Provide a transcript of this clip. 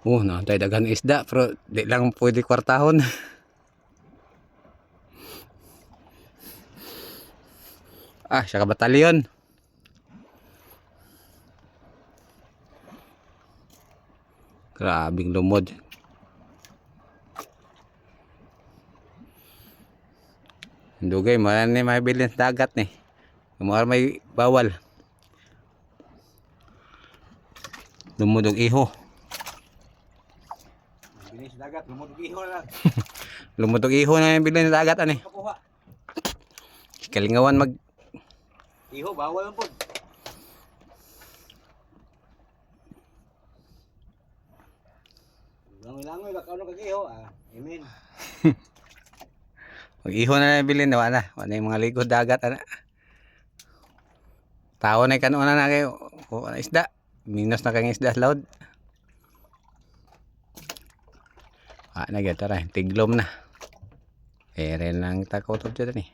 Naantay daghan isda pero di lang pwede kwartahon. Siya ka batalyon. Grabing lumod. Dugay man ni may bilin sa dagat ni. Kumar may bawal. Lumod og iho. Bilis dagat, lumod og iho na. Lumod og iho na yung bilin sa dagat ani. Kapuha. Kalingawan mag Iho bawal man pod. Langoy-langoy bakaw no kag iho Amen. Mag iho na yung bilin wala na yung mga ligod dagat ana. Tao na kanon na kayo. Isda. Minus na kang isda sa laod. Na gyud tara, tiglom na. Ere lang takot dyan ni.